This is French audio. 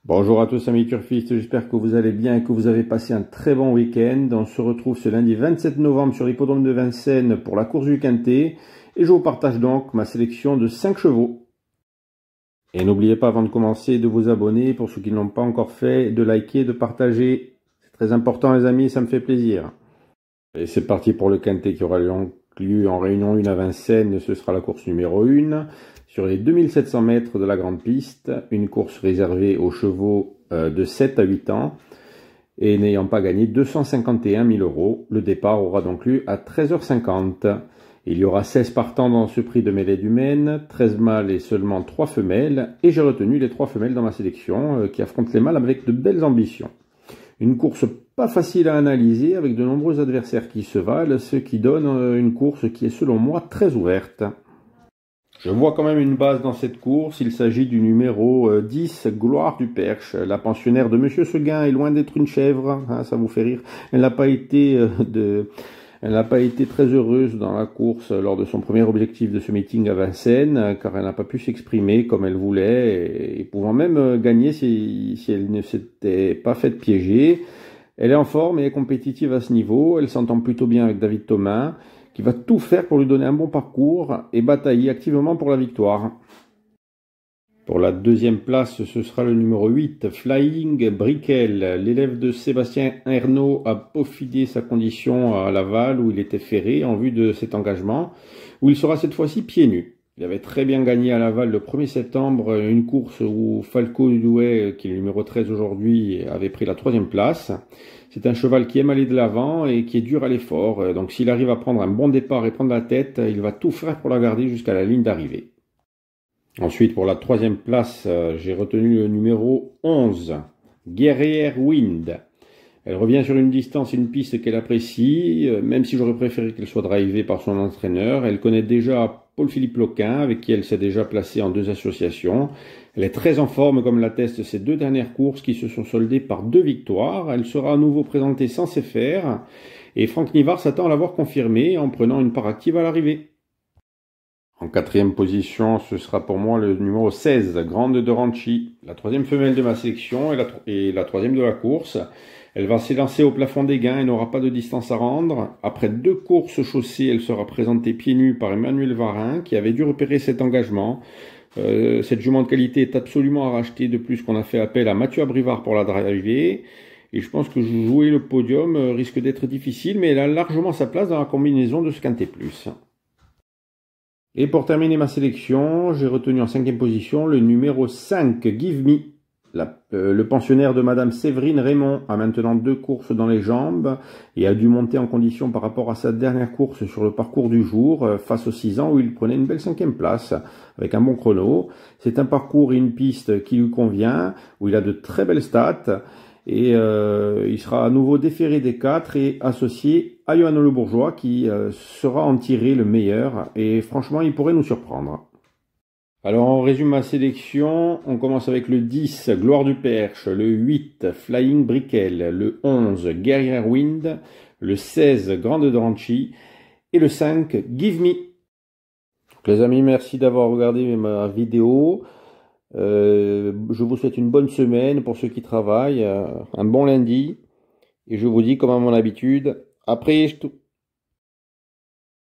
Bonjour à tous amis turfistes, j'espère que vous allez bien et que vous avez passé un très bon week-end. On se retrouve ce lundi 27 novembre sur l'hippodrome de Vincennes pour la course du Quintet et je vous partage donc ma sélection de 5 chevaux. Et n'oubliez pas avant de commencer de vous abonner pour ceux qui ne l'ont pas encore fait, de liker, de partager. C'est très important les amis, ça me fait plaisir. Et c'est parti pour le Quintet qui aura lieu en Réunion 1 à Vincennes, ce sera la course numéro 1. Sur les 2700 mètres de la grande piste, une course réservée aux chevaux de 7 à 8 ans et n'ayant pas gagné 251 000 €. Le départ aura donc lieu à 13h50. Il y aura 16 partants dans ce prix de mêlée du Maine, 13 mâles et seulement 3 femelles. Et j'ai retenu les 3 femelles dans ma sélection qui affrontent les mâles avec de belles ambitions. Une course pas facile à analyser avec de nombreux adversaires qui se valent, ce qui donne une course qui est selon moi très ouverte. Je vois quand même une base dans cette course, il s'agit du numéro 10, Gloire du Perche. La pensionnaire de Monsieur Seguin est loin d'être une chèvre, hein, ça vous fait rire. Elle n'a pas été très heureuse dans la course lors de son premier objectif de ce meeting à Vincennes, car elle n'a pas pu s'exprimer comme elle voulait, et pouvant même gagner si elle ne s'était pas faite piéger. Elle est en forme et est compétitive à ce niveau, elle s'entend plutôt bien avec David Thomas, qui va tout faire pour lui donner un bon parcours et batailler activement pour la victoire. Pour la deuxième place, ce sera le numéro 8, Flying Brickell. L'élève de Sébastien Ernaud a peaufiné sa condition à Laval, où il était ferré en vue de cet engagement, où il sera cette fois-ci pieds nus. Il avait très bien gagné à Laval le 1er septembre, une course où Falco Douai, qui est le numéro 13 aujourd'hui, avait pris la 3e place. C'est un cheval qui aime aller de l'avant et qui est dur à l'effort. Donc s'il arrive à prendre un bon départ et prendre la tête, il va tout faire pour la garder jusqu'à la ligne d'arrivée. Ensuite, pour la 3e place, j'ai retenu le numéro 11, Guerrière Wind. Elle revient sur une distance et une piste qu'elle apprécie, même si j'aurais préféré qu'elle soit drivée par son entraîneur. Elle connaît déjà Paul-Philippe Loquin, avec qui elle s'est déjà placée en 2 associations. Elle est très en forme, comme l'attestent ses 2 dernières courses qui se sont soldées par 2 victoires. Elle sera à nouveau présentée sans faire, et Franck Nivard s'attend à l'avoir confirmée en prenant une part active à l'arrivée. En 4e position, ce sera pour moi le numéro 16, Grande de Ranchi, la 3e femelle de ma sélection et la 3e de la course. Elle va s'élancer au plafond des gains et n'aura pas de distance à rendre. Après 2 courses chaussées, elle sera présentée pieds nus par Emmanuel Varin, qui avait dû repérer cet engagement. Cette jument de qualité est absolument à racheter, de plus qu'on a fait appel à Mathieu Abrivard pour la driver. Et je pense que jouer le podium risque d'être difficile, mais elle a largement sa place dans la combinaison de ce Quintet Plus. Et pour terminer ma sélection, j'ai retenu en 5e position le numéro 5, Give Me. Le pensionnaire de Madame Séverine Raymond a maintenant 2 courses dans les jambes et a dû monter en condition par rapport à sa dernière course sur le parcours du jour face aux 6 ans où il prenait une belle 5e place avec un bon chrono. C'est un parcours et une piste qui lui convient, où il a de très belles stats et il sera à nouveau déféré des 4 et associé à Johan Le Bourgeois qui sera en tirer le meilleur et franchement il pourrait nous surprendre. Alors on résume ma sélection, on commence avec le 10, Gloire du Perche, le 8, Flying Brickell, le 11, Guerrière Wind, le 16, Grande de Ranchi et le 5, Give Me. Donc les amis, merci d'avoir regardé ma vidéo. Je vous souhaite une bonne semaine pour ceux qui travaillent, un bon lundi et je vous dis comme à mon habitude, après tout.